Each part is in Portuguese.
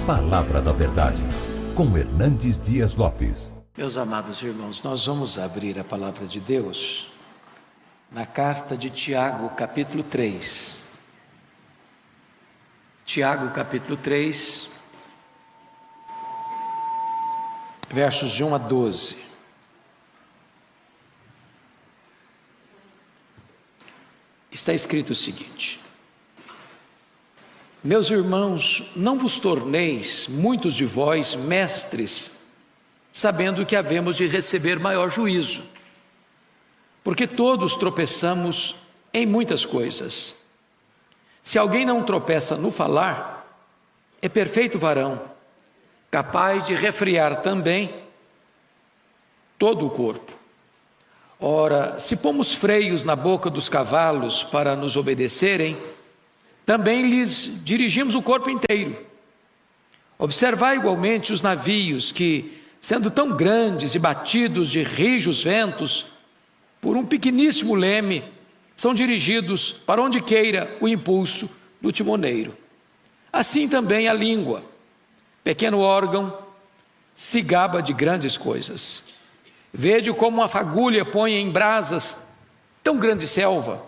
Palavra da Verdade, com Hernandes Dias Lopes. Meus amados irmãos, nós vamos abrir a Palavra de Deus na carta de Tiago, capítulo 3. Tiago, capítulo 3, versos de 1 a 12. Está escrito o seguinte: Meus irmãos, não vos torneis, muitos de vós, mestres, sabendo que havemos de receber maior juízo, porque todos tropeçamos em muitas coisas. Se alguém não tropeça no falar, é perfeito varão, capaz de refrear também todo o corpo. Ora, se pomos freios na boca dos cavalos para nos obedecerem, também lhes dirigimos o corpo inteiro. Observai igualmente os navios que, sendo tão grandes e batidos de rijos ventos, por um pequeníssimo leme, são dirigidos para onde queira o impulso do timoneiro. Assim também a língua, pequeno órgão, se gaba de grandes coisas. Vede como uma fagulha põe em brasas tão grande selva.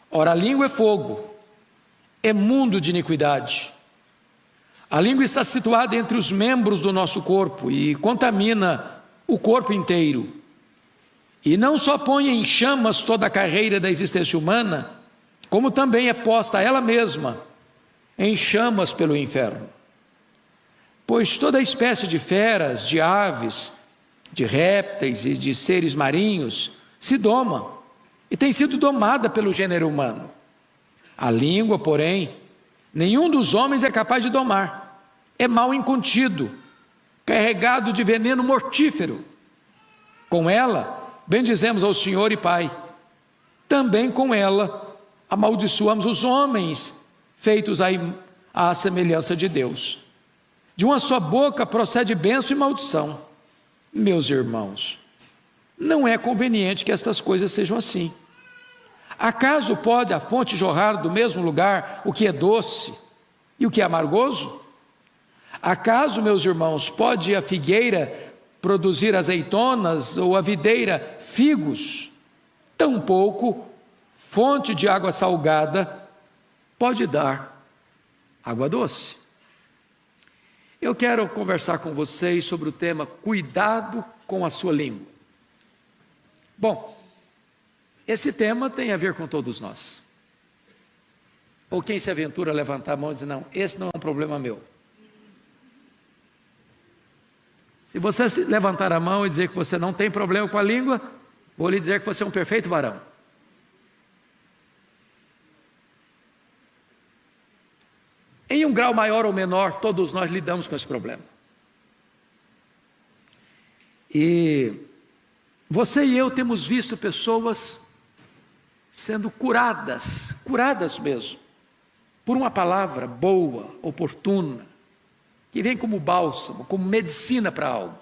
Ora, a língua é fogo, é mundo de iniquidade. A língua está situada entre os membros do nosso corpo e contamina o corpo inteiro. E não só põe em chamas toda a carreira da existência humana, como também é posta ela mesma em chamas pelo inferno. Pois toda espécie de feras, de aves, de répteis e de seres marinhos se doma e tem sido domada pelo gênero humano. A língua, porém, nenhum dos homens é capaz de domar. É mal incontido, carregado de veneno mortífero. Com ela, bendizemos ao Senhor e Pai. Também com ela, amaldiçoamos os homens, feitos à semelhança de Deus. De uma só boca procede bênção e maldição. Meus irmãos, não é conveniente que estas coisas sejam assim. Acaso pode a fonte jorrar do mesmo lugar o que é doce e o que é amargoso? Acaso, meus irmãos, pode a figueira produzir azeitonas ou a videira figos? Tampouco fonte de água salgada pode dar água doce. Eu quero conversar com vocês sobre o tema cuidado com a sua língua. Bom, esse tema tem a ver com todos nós. Ou quem se aventura a levantar a mão e dizer, não, esse não é um problema meu. Se você levantar a mão e dizer que você não tem problema com a língua, vou lhe dizer que você é um perfeito varão. Em um grau maior ou menor, todos nós lidamos com esse problema. E você e eu temos visto pessoas sendo curadas mesmo, por uma palavra boa, oportuna, que vem como bálsamo, como medicina para a alma.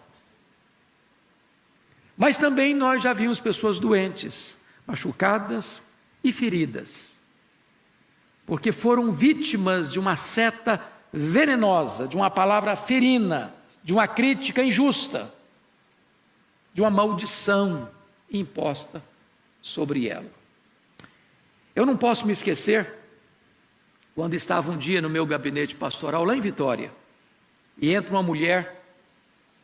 Mas também nós já vimos pessoas doentes, machucadas e feridas, porque foram vítimas de uma seta venenosa, de uma palavra ferina, de uma crítica injusta, de uma maldição imposta sobre ela. Eu não posso me esquecer, quando estava um dia no meu gabinete pastoral lá em Vitória, e entra uma mulher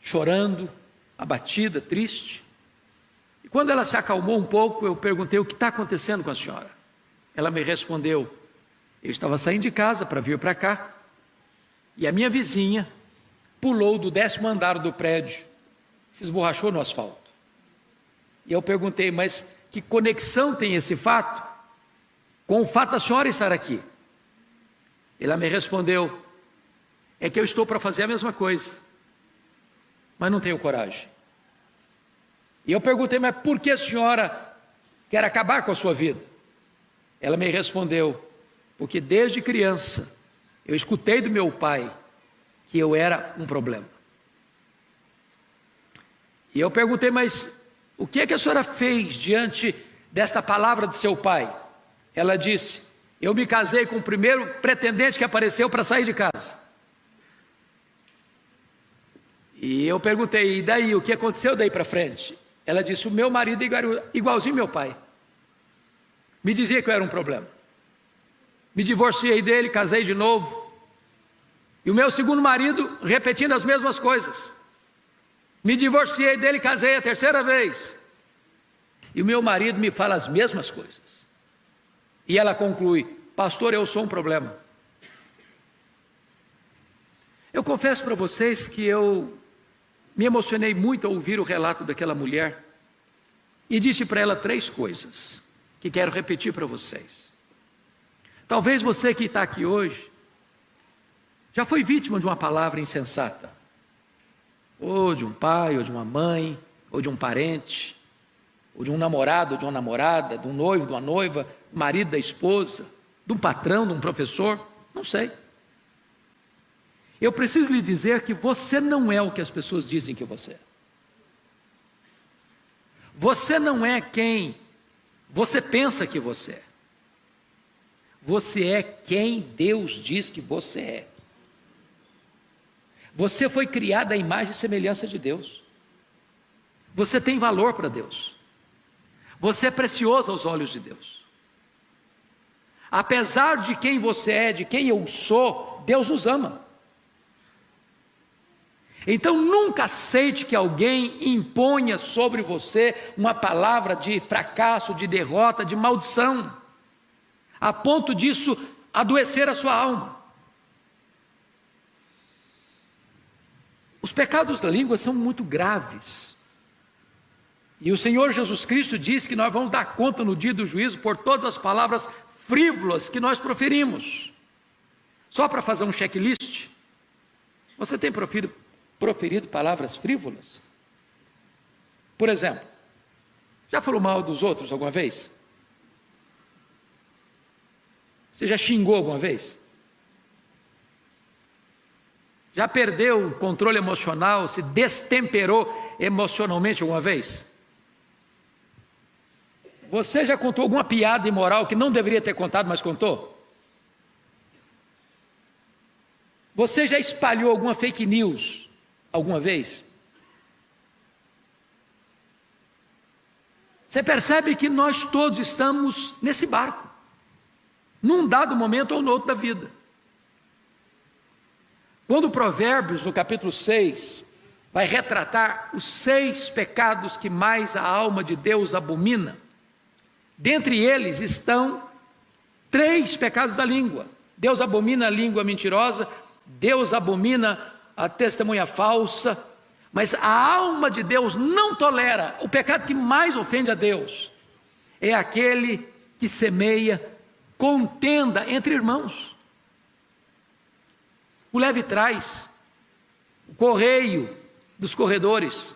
chorando, abatida, triste, e quando ela se acalmou um pouco, eu perguntei, o que está acontecendo com a senhora? Ela me respondeu, eu estava saindo de casa para vir para cá, e a minha vizinha pulou do 10º andar do prédio, se esborrachou no asfalto. E eu perguntei, mas que conexão tem esse fato com o fato da senhora estar aqui? Ela me respondeu, é que eu estou para fazer a mesma coisa, mas não tenho coragem. E eu perguntei, mas por que a senhora quer acabar com a sua vida? Ela me respondeu, porque desde criança eu escutei do meu pai que eu era um problema. E eu perguntei, mas o que é que a senhora fez diante desta palavra de seu pai? Ela disse, eu me casei com o primeiro pretendente que apareceu para sair de casa. E eu perguntei, e daí, o que aconteceu daí para frente? Ela disse, o meu marido é igualzinho meu pai. Me dizia que eu era um problema. Me divorciei dele, casei de novo. E o meu segundo marido repetindo as mesmas coisas. Me divorciei dele, casei a terceira vez. E o meu marido me fala as mesmas coisas. E ela conclui, pastor, eu sou um problema. Eu confesso para vocês que eu me emocionei muito ao ouvir o relato daquela mulher e disse para ela 3 coisas que quero repetir para vocês. Talvez você que está aqui hoje já foi vítima de uma palavra insensata, ou de um pai, ou de uma mãe, ou de um parente, ou de um namorado, ou de uma namorada, de um noivo, de uma noiva, marido da esposa, de um patrão, de um professor, não sei. Eu preciso lhe dizer que você não é o que as pessoas dizem que você é. Você não é quem você pensa que você é. Você é quem Deus diz que você é. Você foi criado à imagem e semelhança de Deus. Você tem valor para Deus. Você é precioso aos olhos de Deus. Apesar de quem você é, de quem eu sou, Deus nos ama. Então nunca aceite que alguém imponha sobre você uma palavra de fracasso, de derrota, de maldição, a ponto disso adoecer a sua alma. Os pecados da língua são muito graves. E o Senhor Jesus Cristo diz que nós vamos dar conta no dia do juízo por todas as palavras frívolas que nós proferimos. Só para fazer um checklist, você tem proferido palavras frívolas? Por exemplo, já falou mal dos outros alguma vez? Você já xingou alguma vez? Já perdeu o controle emocional, se destemperou emocionalmente alguma vez? Você já contou alguma piada imoral que não deveria ter contado, mas contou? Você já espalhou alguma fake news alguma vez? Você percebe que nós todos estamos nesse barco, num dado momento ou no outro da vida. Quando Provérbios, no capítulo 6, vai retratar os 6 pecados que mais a alma de Deus abomina, dentre eles estão 3 pecados da língua. Deus abomina a língua mentirosa, Deus abomina a testemunha falsa, mas a alma de Deus não tolera. O pecado que mais ofende a Deus é aquele que semeia contenda entre irmãos. O leve trás, o correio dos corredores,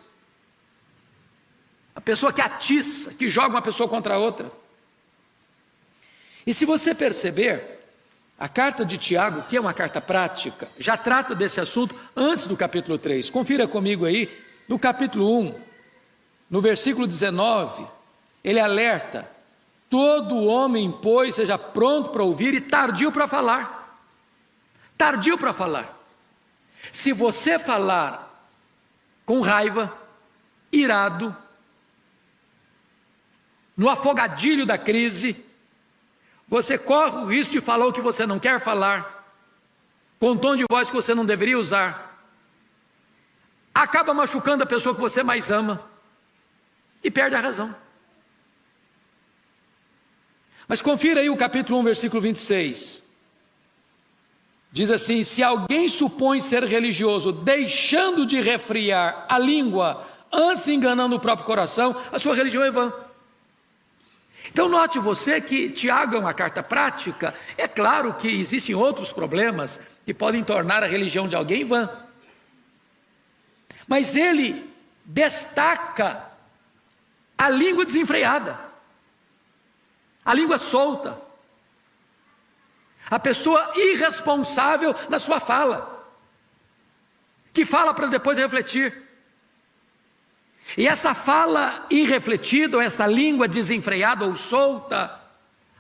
a pessoa que atiça, que joga uma pessoa contra a outra. E se você perceber, a carta de Tiago, que é uma carta prática, já trata desse assunto antes do capítulo 3. Confira comigo aí, no capítulo 1, no versículo 19, ele alerta: todo homem, pois, seja pronto para ouvir e tardio para falar. Tardio para falar. Se você falar com raiva, irado, no afogadilho da crise, você corre o risco de falar o que você não quer falar, com um tom de voz que você não deveria usar, acaba machucando a pessoa que você mais ama e perde a razão. Mas confira aí o capítulo 1, versículo 26. Diz assim: se alguém supõe ser religioso, deixando de refriar a língua, antes enganando o próprio coração, a sua religião é vã. Então note você que Tiago é uma carta prática. É claro que existem outros problemas que podem tornar a religião de alguém vã, mas ele destaca a língua desenfreada, a língua solta, a pessoa irresponsável na sua fala, que fala para depois refletir. E essa fala irrefletida, ou essa língua desenfreada ou solta,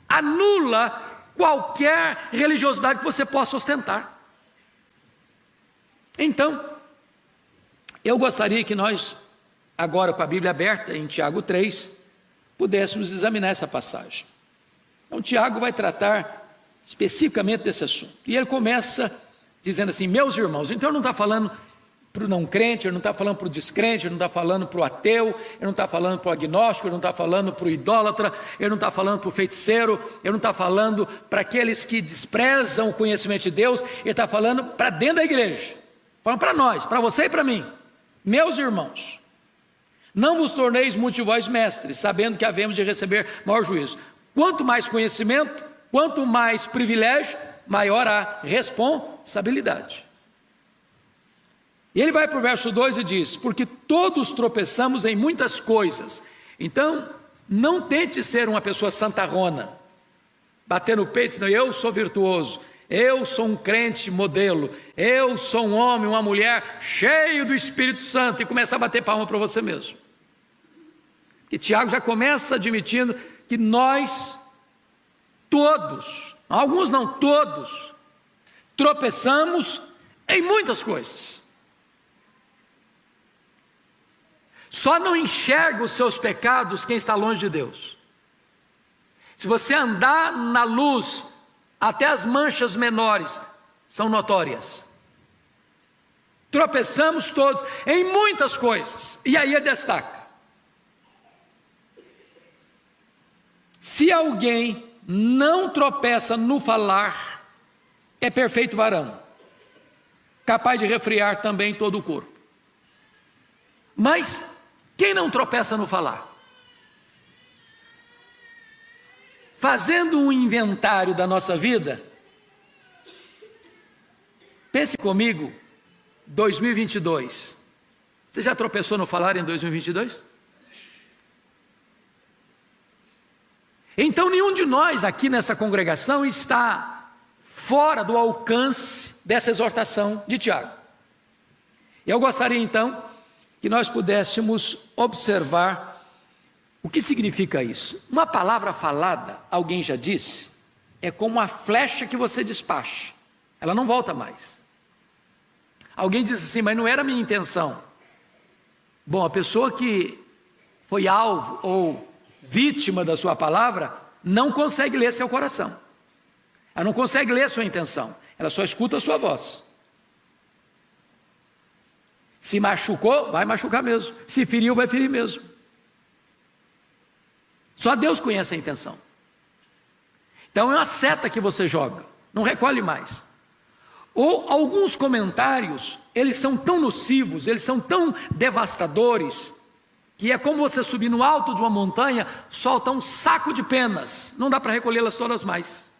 anula qualquer religiosidade que você possa ostentar. Então, Eu gostaria que nós, agora com a Bíblia aberta, em Tiago 3, pudéssemos examinar essa passagem. Então, Tiago vai tratar especificamente desse assunto. E ele começa dizendo assim: meus irmãos. Então, ele não está falando para o não crente, ele não está falando para o descrente, ele não está falando para o ateu, ele não está falando para o agnóstico, ele não está falando para o idólatra, ele não está falando para o feiticeiro, ele não está falando para aqueles que desprezam o conhecimento de Deus, ele está falando para dentro da igreja, falando para nós, para você e para mim. Meus irmãos, não vos torneis muitos de vós mestres, sabendo que havemos de receber maior juízo. Quanto mais conhecimento, quanto mais privilégio, maior a responsabilidade. E ele vai para o verso 2 e diz: porque todos tropeçamos em muitas coisas. Então, não tente ser uma pessoa santarrona, bater no peito e dizer: eu sou virtuoso, eu sou um crente modelo, eu sou um homem, uma mulher cheio do Espírito Santo, e começar a bater palma para você mesmo. E Tiago já começa admitindo que nós todos, alguns não, todos, tropeçamos em muitas coisas. Só não enxerga os seus pecados quem está longe de Deus. Se você andar na luz, até as manchas menores são notórias. Tropeçamos todos em muitas coisas. E aí ele destaca: se alguém não tropeça no falar, é perfeito varão, capaz de refrear também todo o corpo. Mas quem não tropeça no falar? Fazendo um inventário da nossa vida, pense comigo, 2022. Você já tropeçou no falar em 2022? Então nenhum de nós aqui nessa congregação está fora do alcance dessa exortação de Tiago. Eu gostaria então que nós pudéssemos observar o que significa isso. Uma palavra falada, alguém já disse, é como uma flecha que você despacha, ela não volta mais. Alguém disse assim: mas não era a minha intenção. Bom, a pessoa que foi alvo ou vítima da sua palavra não consegue ler seu coração, ela não consegue ler sua intenção, ela só escuta a sua voz. Se machucou, vai machucar mesmo. Se feriu, vai ferir mesmo. Só Deus conhece a intenção. Então é uma seta que você joga, não recolhe mais. Ou alguns comentários, eles são tão nocivos, eles são tão devastadores, que é como você subir no alto de uma montanha, solta um saco de penas, não dá para recolhê-las todas mais.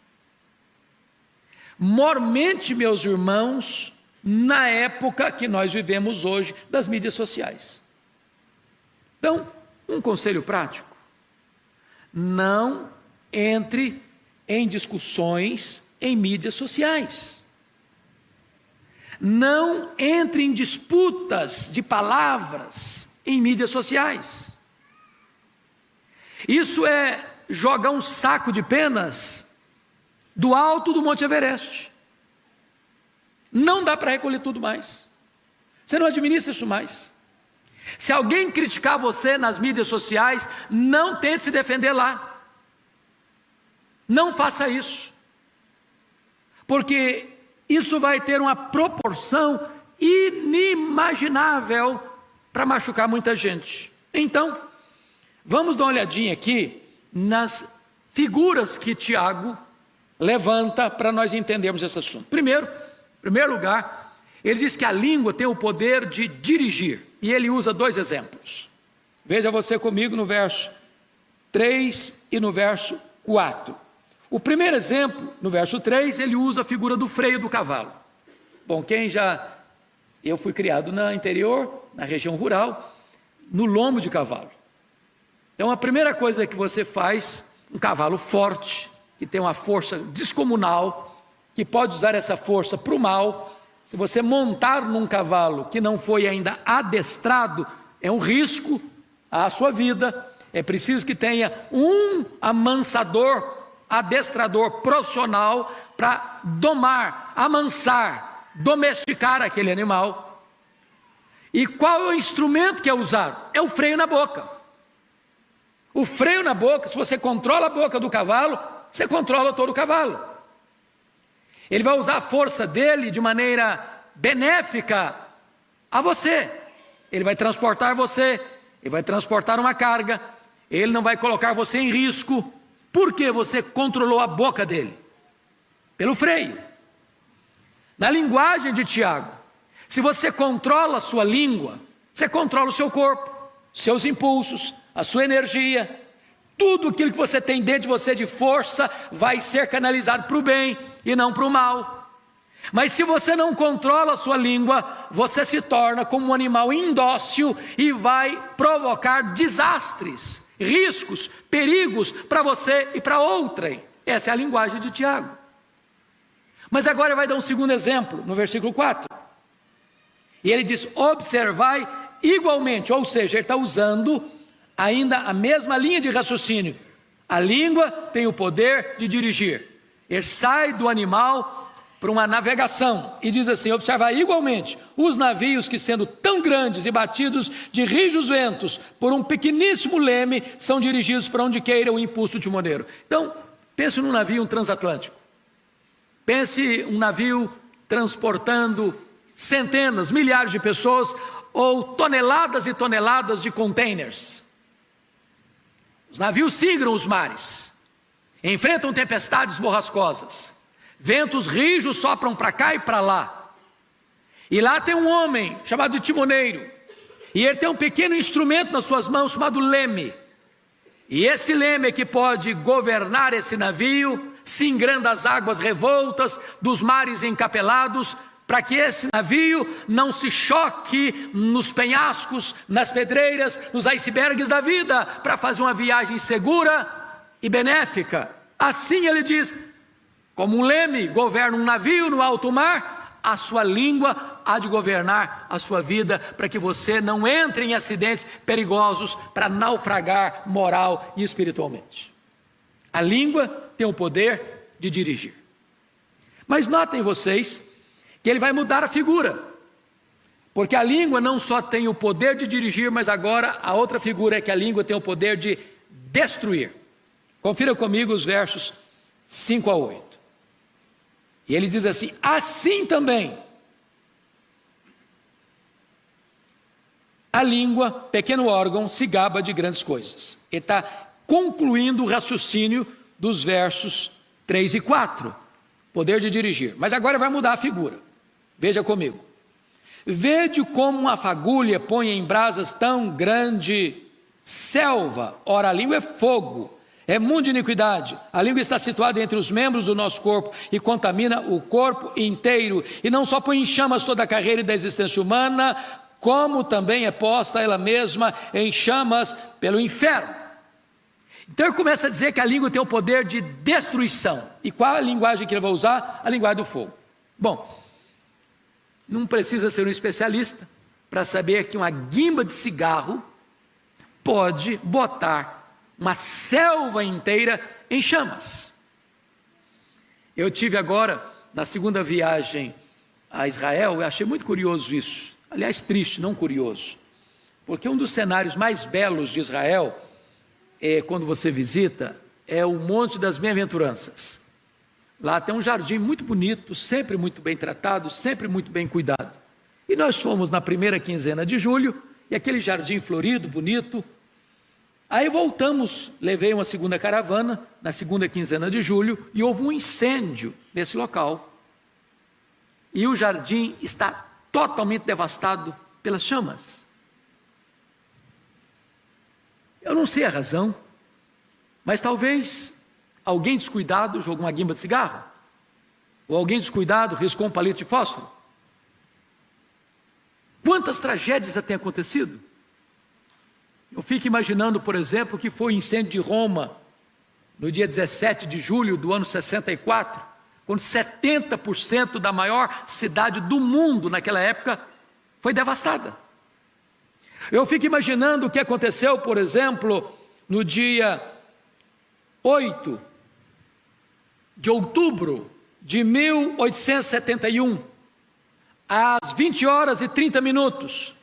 Mormente, meus irmãos, na época que nós vivemos hoje das mídias sociais. Então, um conselho prático: não entre em discussões em mídias sociais. Não entre em disputas de palavras em mídias sociais. Isso é jogar um saco de penas do alto do Monte Everest. Não dá para recolher tudo mais. Você não administra isso mais. Se alguém criticar você nas mídias sociais, não tente se defender lá. Não faça isso. Porque isso vai ter uma proporção inimaginável para machucar muita gente. Então, vamos dar uma olhadinha aqui nas figuras que Tiago levanta para nós entendermos esse assunto. Em primeiro lugar, ele diz que a língua tem o poder de dirigir, e ele usa dois exemplos. Veja você comigo no verso 3 e no verso 4. O primeiro exemplo, no verso 3, ele usa a figura do freio do cavalo. Bom, eu fui criado no interior, na região rural, no lombo de cavalo. Então a primeira coisa que você faz, um cavalo forte, que tem uma força descomunal, que pode usar essa força para o mal, se você montar num cavalo que não foi ainda adestrado, é um risco à sua vida. É preciso que tenha um amansador, adestrador profissional para domar, amansar, domesticar aquele animal. E qual é o instrumento que é usado? É o freio na boca. O freio na boca, se você controla a boca do cavalo, você controla todo o cavalo. Ele vai usar a força dele de maneira benéfica a você. Ele vai transportar você, ele vai transportar uma carga, ele não vai colocar você em risco, porque você controlou a boca dele. Pelo freio. Na linguagem de Tiago, se você controla a sua língua, você controla o seu corpo, seus impulsos, a sua energia, tudo aquilo que você tem dentro de você de força vai ser canalizado para o bem e não para o mal. Mas se você não controla a sua língua, você se torna como um animal indócil e vai provocar desastres, riscos, perigos para você e para outrem. Essa é a linguagem de Tiago. Mas agora ele vai dar um segundo exemplo, no versículo 4. E ele diz, observai igualmente, ou seja, ele está usando ainda a mesma linha de raciocínio. A língua tem o poder de dirigir. Ele sai do animal para uma navegação e diz assim, observai igualmente os navios que sendo tão grandes e batidos de rijos ventos por um pequeníssimo leme, são dirigidos para onde queira o impulso timoneiro. Então, pense num navio transatlântico. Pense um navio transportando centenas, milhares de pessoas ou toneladas e toneladas de containers. Os navios sigram os mares, enfrentam tempestades borrascosas, ventos rijos sopram para cá e para lá. E lá tem um homem chamado de timoneiro, e ele tem um pequeno instrumento nas suas mãos chamado leme. E esse leme é que pode governar esse navio, singrando as águas revoltas dos mares encapelados, para que esse navio não se choque nos penhascos, nas pedreiras, nos icebergs da vida, para fazer uma viagem segura e benéfica. Assim ele diz, como um leme governa um navio no alto mar, a sua língua há de governar a sua vida, para que você não entre em acidentes perigosos, para naufragar moral e espiritualmente. A língua tem o poder de dirigir. Mas notem vocês que ele vai mudar a figura, porque a língua não só tem o poder de dirigir, mas agora a outra figura é que a língua tem o poder de destruir. Confira comigo os versos 5 a 8. E ele diz assim, assim também a língua, pequeno órgão, se gaba de grandes coisas. Ele está concluindo o raciocínio dos versos 3 e 4, poder de dirigir. Mas agora vai mudar a figura. Veja comigo. Vede como uma fagulha põe em brasas tão grande selva. Ora, a língua é fogo, é mundo de iniquidade. A língua está situada entre os membros do nosso corpo e contamina o corpo inteiro. E não só põe em chamas toda a carreira da existência humana, como também é posta ela mesma em chamas pelo inferno. Então ele começa a dizer que a língua tem o poder de destruição. E qual é a linguagem que ele vai usar? A linguagem do fogo. Bom, não precisa ser um especialista para saber que uma guimba de cigarro pode botar uma selva inteira em chamas. Eu tive agora, na segunda viagem a Israel, eu achei muito curioso isso. Aliás, triste, não curioso. Porque um dos cenários mais belos de Israel, quando você visita, é o Monte das Bem-aventuranças. Lá tem um jardim muito bonito, sempre muito bem tratado, sempre muito bem cuidado. E nós fomos na primeira quinzena de julho, e aquele jardim florido, bonito. Aí voltamos, levei uma segunda caravana, na segunda quinzena de julho, e houve um incêndio nesse local. E o jardim está totalmente devastado pelas chamas. Eu não sei a razão, mas talvez alguém descuidado jogou uma guimba de cigarro, ou alguém descuidado riscou um palito de fósforo. Quantas tragédias já têm acontecido? Eu fico imaginando, por exemplo, que foi o incêndio de Roma, no dia 17 de julho do ano 64, quando 70% da maior cidade do mundo naquela época foi devastada. Eu fico imaginando o que aconteceu, por exemplo, no dia 8 de outubro de 1871, às 20 horas e 30 minutos,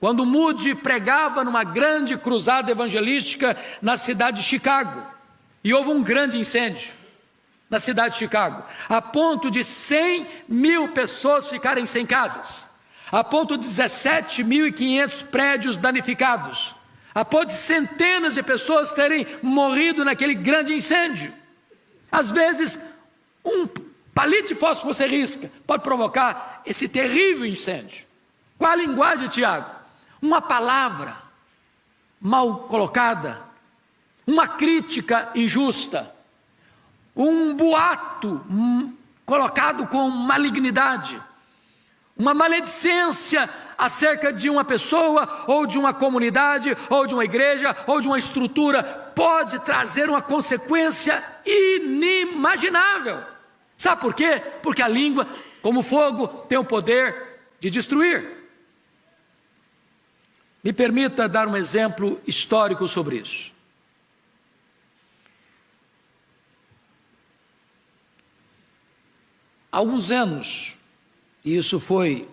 quando Moody pregava numa grande cruzada evangelística na cidade de Chicago, e houve um grande incêndio na cidade de Chicago, a ponto de 100.000 pessoas ficarem sem casas, a ponto de 17.500 prédios danificados, a ponto de centenas de pessoas terem morrido naquele grande incêndio. Às vezes, um palito de fósforo que você risca pode provocar esse terrível incêndio. Qual a linguagem, Tiago? Uma palavra mal colocada, uma crítica injusta, um boato colocado com malignidade, uma maledicência acerca de uma pessoa, ou de uma comunidade, ou de uma igreja, ou de uma estrutura, pode trazer uma consequência inimaginável. Sabe por quê? Porque a língua, como fogo, tem o poder de destruir. Me permita dar um exemplo histórico sobre isso. Há alguns anos, e isso foi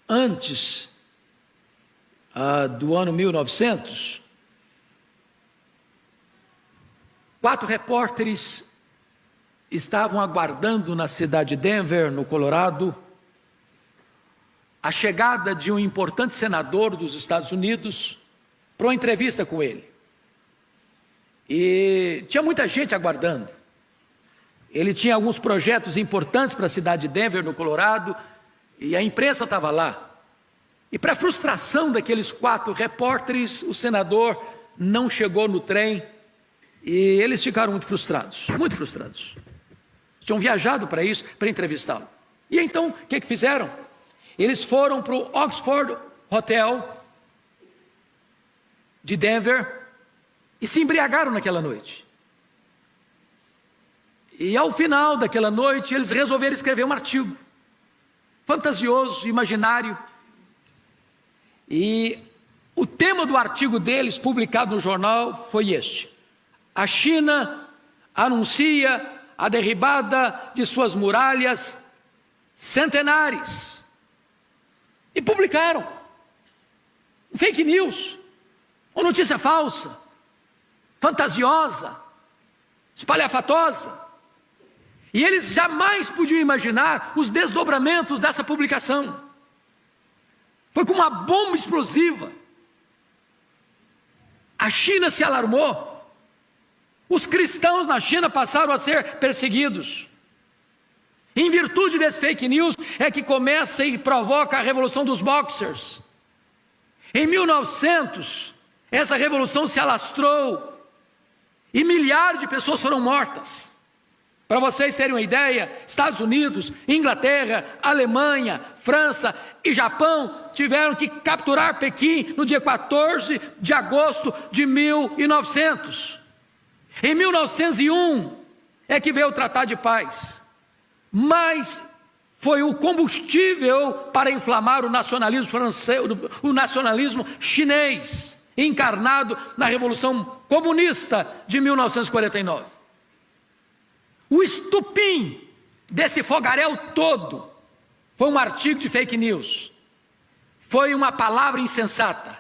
antes do ano 1900, 4 repórteres estavam aguardando na cidade de Denver, no Colorado, a chegada de um importante senador dos Estados Unidos para uma entrevista com ele. E tinha muita gente aguardando. Ele tinha alguns projetos importantes para a cidade de Denver, no Colorado, e a imprensa estava lá. E para a frustração daqueles 4 repórteres, o senador não chegou no trem e eles ficaram muito frustrados, muito frustrados. Tinham viajado para isso, para entrevistá-lo. E então, o que fizeram? Eles foram para o Oxford Hotel de Denver e se embriagaram naquela noite. E ao final daquela noite, eles resolveram escrever um artigo fantasioso, imaginário. E o tema do artigo deles, publicado no jornal, foi este: a China anuncia a derribada de suas muralhas centenares. E publicaram fake news, uma notícia falsa, fantasiosa, espalhafatosa. E eles jamais podiam imaginar os desdobramentos dessa publicação. Foi como uma bomba explosiva. A China se alarmou. Os cristãos na China passaram a ser perseguidos. Em virtude desse fake news é que começa e provoca a revolução dos boxers. Em 1900, essa revolução se alastrou e milhares de pessoas foram mortas. Para vocês terem uma ideia, Estados Unidos, Inglaterra, Alemanha, França e Japão tiveram que capturar Pequim no dia 14 de agosto de 1900. Em 1901 é que veio o Tratado de Paz. Mas foi o combustível para inflamar o nacionalismo francês, o nacionalismo chinês, encarnado na Revolução Comunista de 1949. O estupim desse fogaréu todo foi um artigo de fake news, foi uma palavra insensata,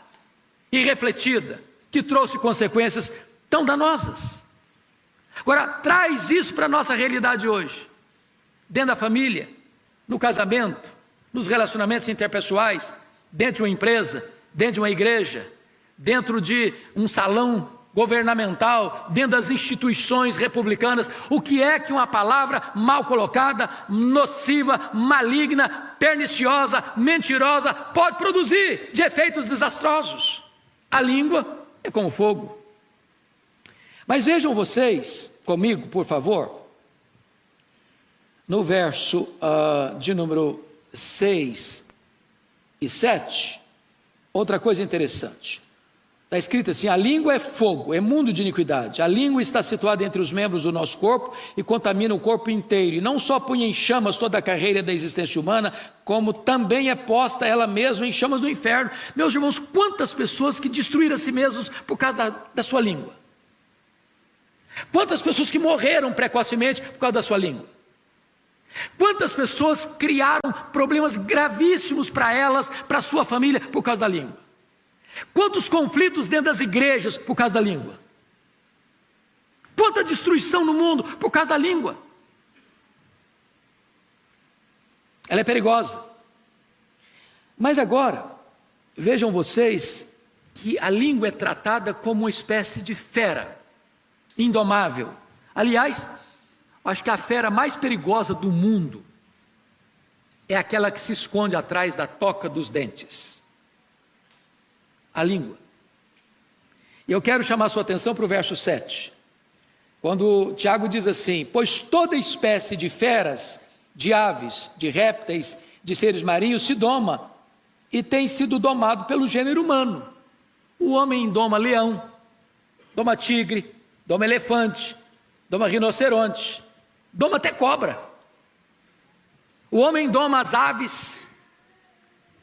irrefletida, que trouxe consequências tão danosas. Agora, traz isso para a nossa realidade hoje, dentro da família, no casamento, nos relacionamentos interpessoais, dentro de uma empresa, dentro de uma igreja, dentro de um salão governamental, dentro das instituições republicanas. O que é que uma palavra mal colocada, nociva, maligna, perniciosa, mentirosa pode produzir de efeitos desastrosos? A língua é como fogo. Mas vejam vocês comigo, por favor, no verso de número 6 e 7, outra coisa interessante. Está escrito assim: a língua é fogo, é mundo de iniquidade. A língua está situada entre os membros do nosso corpo e contamina o corpo inteiro. E não só põe em chamas toda a carreira da existência humana, como também é posta ela mesma em chamas do inferno. Meus irmãos, quantas pessoas que destruíram a si mesmos por causa da sua língua? Quantas pessoas que morreram precocemente por causa da sua língua? Quantas pessoas criaram problemas gravíssimos para elas, para a sua família, por causa da língua? Quantos conflitos dentro das igrejas por causa da língua? Quanta destruição no mundo por causa da língua? Ela é perigosa. Mas agora, vejam vocês que a língua é tratada como uma espécie de fera, indomável. Aliás, acho que a fera mais perigosa do mundo é aquela que se esconde atrás da toca dos dentes. A língua. E eu quero chamar a sua atenção para o verso 7. Quando Tiago diz assim: pois toda espécie de feras, de aves, de répteis, de seres marinhos se doma e tem sido domado pelo gênero humano. O homem doma leão, doma tigre, doma elefante, doma rinoceronte, doma até cobra. O homem doma as aves,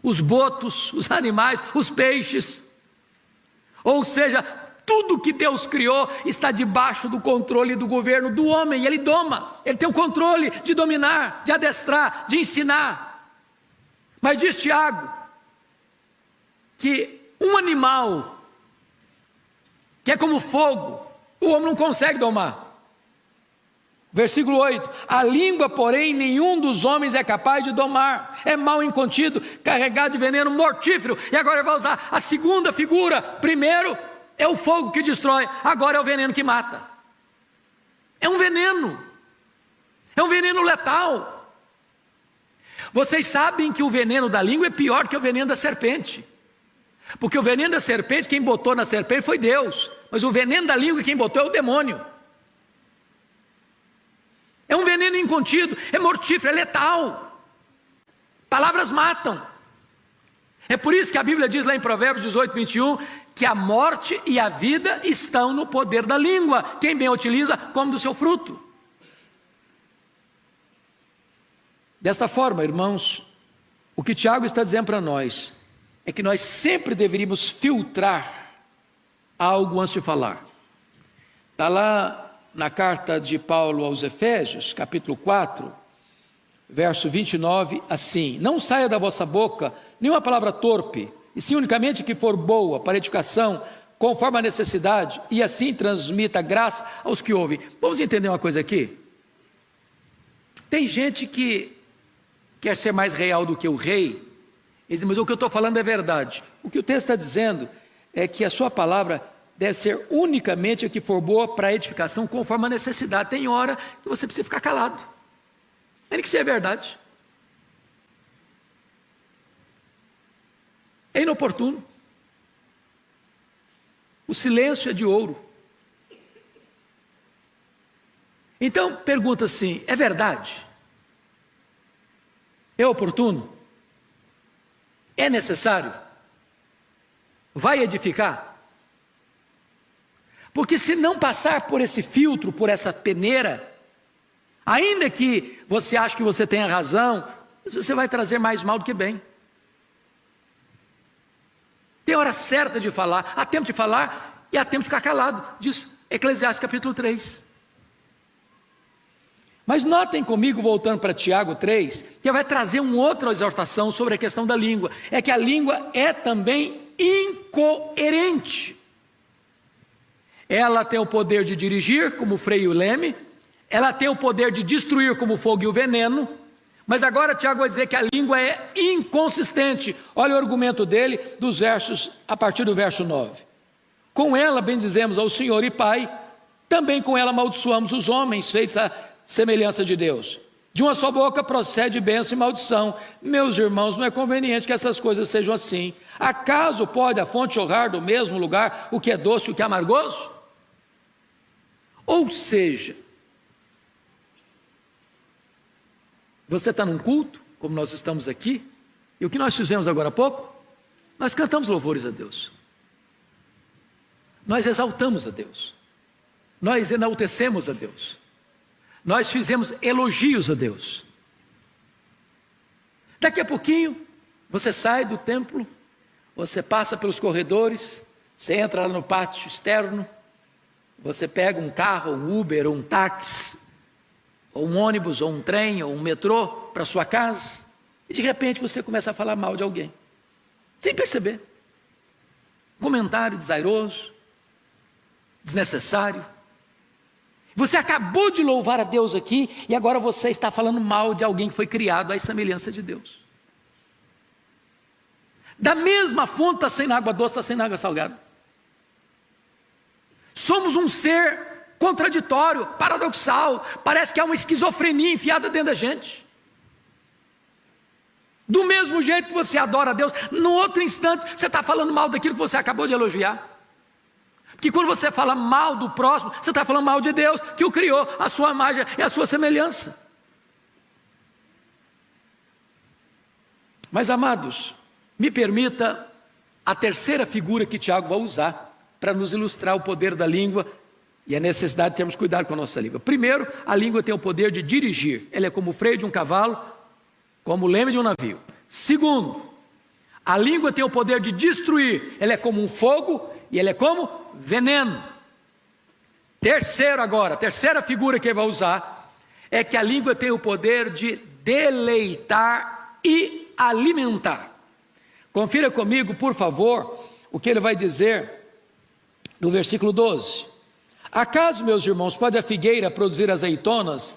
os botos, os animais, os peixes. Ou seja, tudo que Deus criou está debaixo do controle e do governo do homem, e ele doma, ele tem o controle de dominar, de adestrar, de ensinar. Mas diz Tiago que um animal que é como fogo, o homem não consegue domar. Versículo 8: a língua, porém, nenhum dos homens é capaz de domar, é mal incontido, carregado de veneno mortífero. E agora ele vai usar a segunda figura. Primeiro é o fogo que destrói, agora é o veneno que mata. É um veneno letal. Vocês sabem que o veneno da língua é pior que o veneno da serpente, porque o veneno da serpente, quem botou na serpente foi Deus, mas o veneno da língua quem botou é o demônio. É um veneno incontido, é mortífero, é letal. Palavras matam. É por isso que a Bíblia diz lá em Provérbios 18, 21, que a morte e a vida estão no poder da língua. Quem bem a utiliza, come do seu fruto. Desta forma, irmãos, o que Tiago está dizendo para nós é que nós sempre deveríamos filtrar algo antes de falar. Está lá na carta de Paulo aos Efésios, capítulo 4, verso 29, assim: não saia da vossa boca nenhuma palavra torpe, e sim unicamente que for boa para edificação, conforme a necessidade, e assim transmita graça aos que ouvem. Vamos entender uma coisa aqui? Tem gente que quer ser mais real do que o rei, e diz: mas o que eu estou falando é verdade. O que o texto está dizendo é que a sua palavra deve ser unicamente a que for boa para a edificação, conforme a necessidade. Tem hora que você precisa ficar calado, ainda que seja verdade. É inoportuno. O silêncio é de ouro. Então, pergunta assim: é verdade? É oportuno? É necessário? Vai edificar? Porque se não passar por esse filtro, por essa peneira, ainda que você ache que você tenha razão, você vai trazer mais mal do que bem. Tem hora certa de falar, há tempo de falar e há tempo de ficar calado, diz Eclesiastes capítulo 3. Mas notem comigo, voltando para Tiago 3, que vai trazer uma outra exortação sobre a questão da língua. É que a língua é também incoerente. Ela tem o poder de dirigir, como o freio e o leme. Ela tem o poder de destruir, como o fogo e o veneno. Mas agora Tiago vai dizer que a língua é inconsistente. Olha o argumento dele dos versos, a partir do verso 9. Com ela bendizemos ao Senhor e Pai, também com ela amaldiçoamos os homens, feitos à semelhança de Deus. De uma só boca procede bênção e maldição. Meus irmãos, não é conveniente que essas coisas sejam assim. Acaso pode a fonte jorrar do mesmo lugar o que é doce e o que é amargoso? Ou seja, você está num culto, como nós estamos aqui, e o que nós fizemos agora há pouco? Nós cantamos louvores a Deus. Nós exaltamos a Deus. Nós enaltecemos a Deus. Nós fizemos elogios a Deus. Daqui a pouquinho, você sai do templo, você passa pelos corredores, você entra lá no pátio externo, você pega um carro, um Uber ou um táxi, ou um ônibus, ou um trem, ou um metrô para sua casa, e de repente você começa a falar mal de alguém, sem perceber. Comentário desairoso, desnecessário. Você acabou de louvar a Deus aqui, e agora você está falando mal de alguém que foi criado à semelhança de Deus. Da mesma fonte está saindo água doce, está saindo água salgada. Somos um ser contraditório, paradoxal, parece que há uma esquizofrenia enfiada dentro da gente. Do mesmo jeito que você adora a Deus, no outro instante você está falando mal daquilo que você acabou de elogiar. Porque quando você fala mal do próximo, você está falando mal de Deus, que o criou, a sua imagem e a sua semelhança. Mas, amados, me permita a terceira figura que Tiago vai usar para nos ilustrar o poder da língua e a necessidade de termos cuidado com a nossa língua. Primeiro, a língua tem o poder de dirigir. Ela é como o freio de um cavalo, como o leme de um navio. Segundo, a língua tem o poder de destruir. Ela é como um fogo e ela é como veneno. Terceiro agora, a terceira figura que ele vai usar é que a língua tem o poder de deleitar e alimentar. Confira comigo, por favor, o que ele vai dizer no versículo 12. Acaso, meus irmãos, pode a figueira produzir azeitonas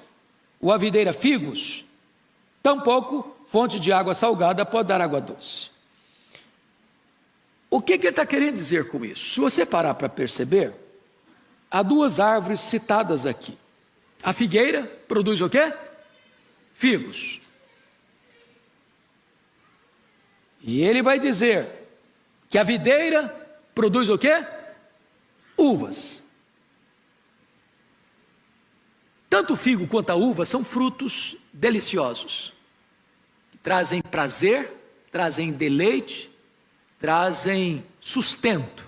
ou a videira figos? Tampouco fonte de água salgada pode dar água doce. O que ele está querendo dizer com isso? Se você parar para perceber, há duas árvores citadas aqui. A figueira produz o quê? Figos. E ele vai dizer que a videira produz o quê? Uvas. Tanto o figo quanto a uva são frutos deliciosos, que trazem prazer, trazem deleite, trazem sustento.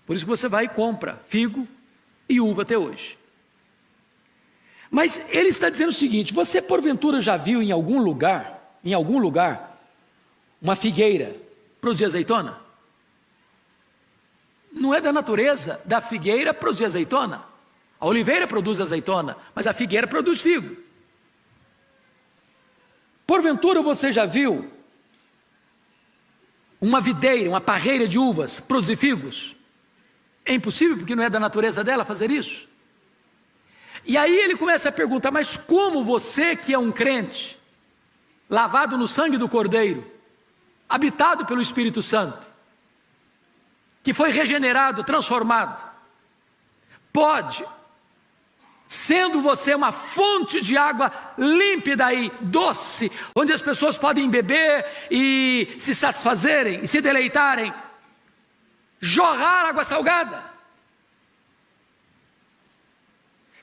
Por isso que você vai e compra figo e uva até hoje. Mas ele está dizendo o seguinte: você porventura já viu em algum lugar, uma figueira produzir azeitona? Não é da natureza da figueira produzir azeitona. A oliveira produz azeitona, mas a figueira produz figo. Porventura você já viu uma videira, uma parreira de uvas produzir figos? É impossível, porque não é da natureza dela fazer isso. E aí ele começa a perguntar: mas como você que é um crente, lavado no sangue do Cordeiro, habitado pelo Espírito Santo, que foi regenerado, transformado, pode, sendo você uma fonte de água límpida e doce, onde as pessoas podem beber e se satisfazerem e se deleitarem, jorrar água salgada?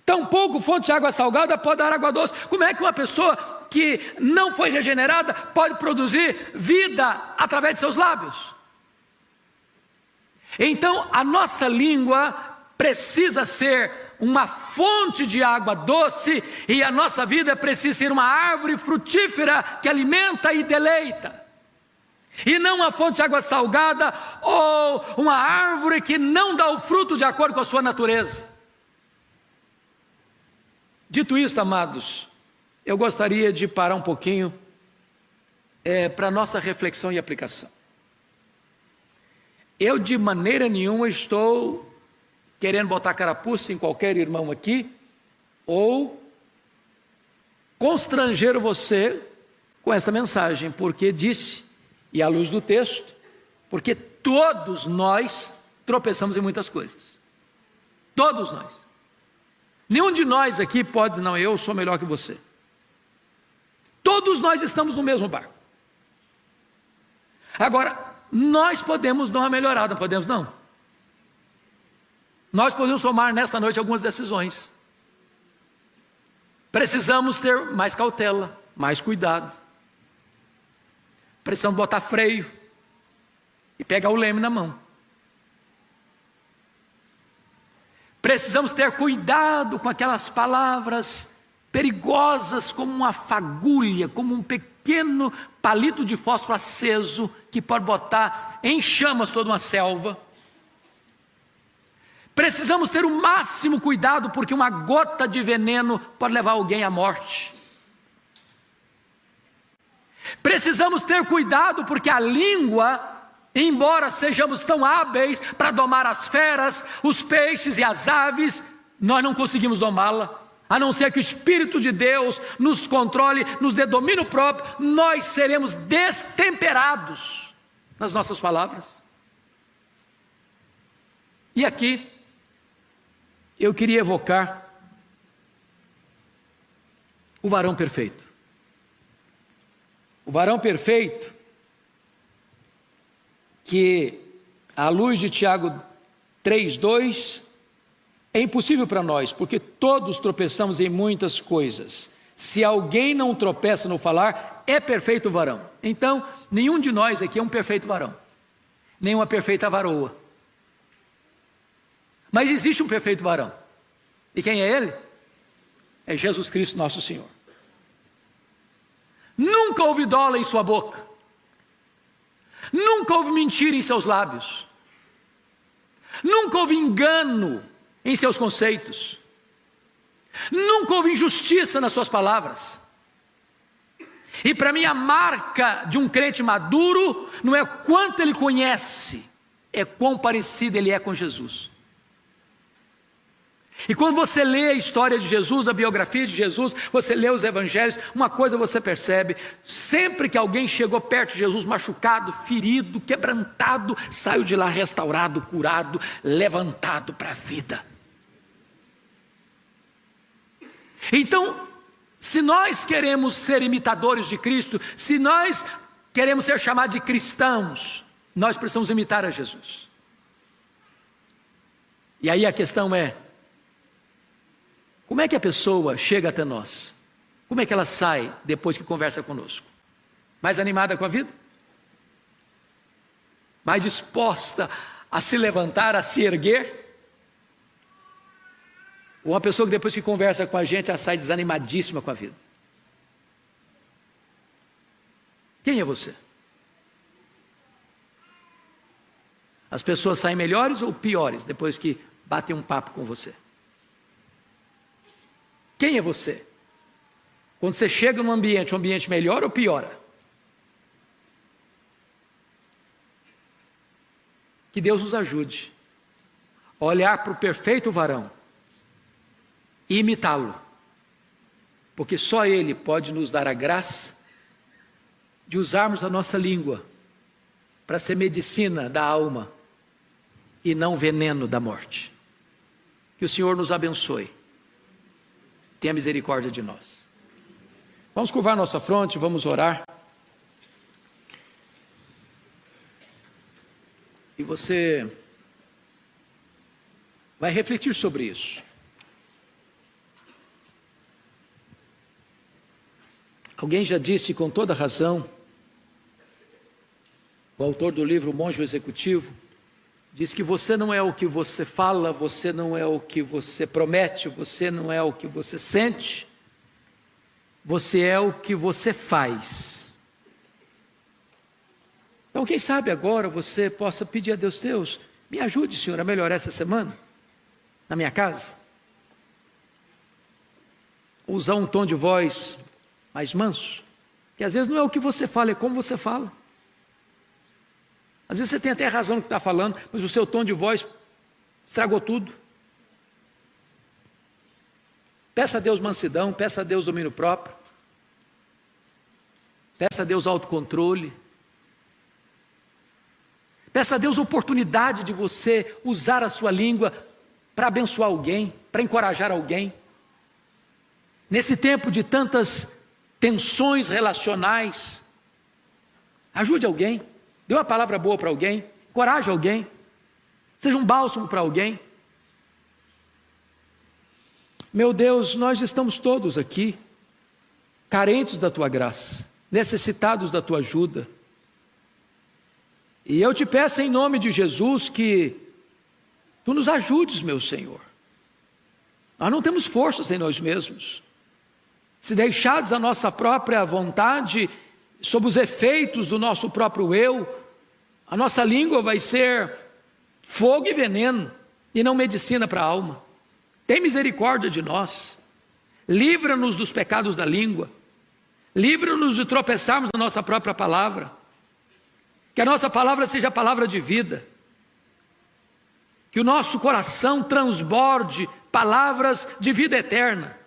Tampouco fonte de água salgada pode dar água doce. Como é que uma pessoa que não foi regenerada pode produzir vida através de seus lábios? Então a nossa língua precisa ser uma fonte de água doce, e a nossa vida precisa ser uma árvore frutífera que alimenta e deleita, e não uma fonte de água salgada ou uma árvore que não dá o fruto de acordo com a sua natureza. Dito isto, amados, eu gostaria de parar um pouquinho para a nossa reflexão e aplicação. Eu de maneira nenhuma estou querendo botar carapuça em qualquer irmão aqui, ou constranger você com esta mensagem, porque disse, e à luz do texto, porque todos nós tropeçamos em muitas coisas. Todos nós. Nenhum de nós aqui pode dizer: não, eu sou melhor que você. Todos nós estamos no mesmo barco. Agora, nós podemos dar uma melhorada, podemos não? Nós podemos tomar nesta noite algumas decisões. Precisamos ter mais cautela, mais cuidado. Precisamos botar freio e pegar o leme na mão. Precisamos ter cuidado com aquelas palavras perigosas, como uma fagulha, como um pequeno palito de fósforo aceso, que pode botar em chamas toda uma selva. Precisamos ter o máximo cuidado, porque uma gota de veneno pode levar alguém à morte. Precisamos ter cuidado, porque a língua, embora sejamos tão hábeis para domar as feras, os peixes e as aves, nós não conseguimos domá-la, a não ser que o Espírito de Deus nos controle, nos dê domínio próprio. Nós seremos destemperados nas nossas palavras. E aqui eu queria evocar o varão perfeito. O varão perfeito que, à luz de Tiago 3:2, é impossível para nós, porque todos tropeçamos em muitas coisas. Se alguém não tropeça no falar, é perfeito varão. Então, nenhum de nós aqui é um perfeito varão, nem uma perfeita varoa. Mas existe um perfeito varão. E quem é ele? É Jesus Cristo, nosso Senhor. Nunca houve dolo em sua boca. Nunca houve mentira em seus lábios. Nunca houve engano em seus conceitos. Nunca houve injustiça nas suas palavras. E para mim a marca de um crente maduro não é quanto ele conhece, é quão parecido ele é com Jesus. E quando você lê a história de Jesus, a biografia de Jesus, você lê os evangelhos, uma coisa você percebe: sempre que alguém chegou perto de Jesus machucado, ferido, quebrantado, saiu de lá restaurado, curado, levantado para a vida. Então, se nós queremos ser imitadores de Cristo, se nós queremos ser chamados de cristãos, nós precisamos imitar a Jesus. E aí a questão é: como é que a pessoa chega até nós? Como é que ela sai depois que conversa conosco? Mais animada com a vida? Mais disposta a se levantar, a se erguer? Ou uma pessoa que depois que conversa com a gente, ela sai desanimadíssima com a vida? Quem é você? As pessoas saem melhores ou piores depois que batem um papo com você? Quem é você? Quando você chega num ambiente, um ambiente melhora ou piora? Que Deus nos ajude a olhar para o perfeito varão e imitá-lo, porque só Ele pode nos dar a graça de usarmos a nossa língua para ser medicina da alma e não veneno da morte. Que o Senhor nos abençoe. Tenha misericórdia de nós. Vamos curvar nossa fronte, vamos orar. E você vai refletir sobre isso. Alguém já disse com toda razão, o autor do livro O Monge Executivo, diz que você não é o que você fala, você não é o que você promete, você não é o que você sente, você é o que você faz. Então, quem sabe agora você possa pedir a Deus: Deus, me ajude, Senhor, a melhorar essa semana, na minha casa. Usar um tom de voz mais manso, que às vezes não é o que você fala, é como você fala. Às vezes você tem até razão no que está falando, mas o seu tom de voz estragou tudo. Peça a Deus mansidão, peça a Deus domínio próprio, peça a Deus autocontrole, peça a Deus oportunidade de você usar a sua língua para abençoar alguém, para encorajar alguém. Nesse tempo de tantas tensões relacionais, ajude alguém. Dê uma palavra boa para alguém, encoraje alguém, seja um bálsamo para alguém. Meu Deus, nós estamos todos aqui, carentes da Tua graça, necessitados da Tua ajuda. E eu te peço em nome de Jesus que Tu nos ajudes, meu Senhor. Nós não temos forças em nós mesmos. Se deixados à nossa própria vontade, sob os efeitos do nosso próprio eu, a nossa língua vai ser fogo e veneno. e não medicina para a alma. Tem misericórdia de nós. Livra-nos dos pecados da língua. Livra-nos de tropeçarmos na nossa própria palavra. Que a nossa palavra seja a palavra de vida. Que o nosso coração transborde palavras de vida eterna.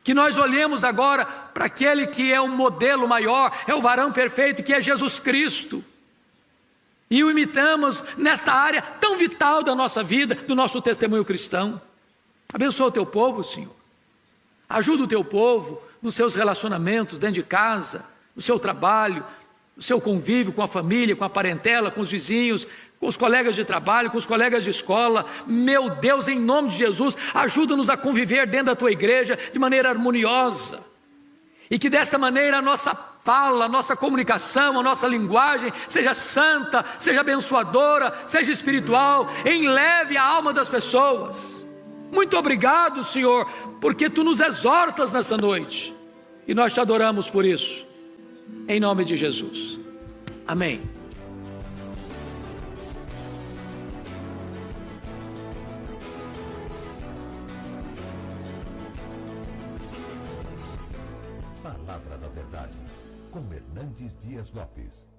Que nós olhemos agora para aquele que é o modelo maior, é o varão perfeito, que é Jesus Cristo. E o imitamos nesta área tão vital da nossa vida, do nosso testemunho cristão. Abençoa o teu povo, Senhor. Ajuda o teu povo nos seus relacionamentos dentro de casa, no seu trabalho, no seu convívio com a família, com a parentela, com os vizinhos, com os colegas de trabalho, com os colegas de escola. Meu Deus, em nome de Jesus, ajuda-nos a conviver dentro da tua igreja de maneira harmoniosa. E que desta maneira a nossa fala, a nossa comunicação, a nossa linguagem seja santa, seja abençoadora, seja espiritual, enleve a alma das pessoas. Muito obrigado, Senhor, porque Tu nos exortas nesta noite. E nós Te adoramos por isso. Em nome de Jesus. Amém. Palavra da Verdade, com Hernandes Dias Lopes.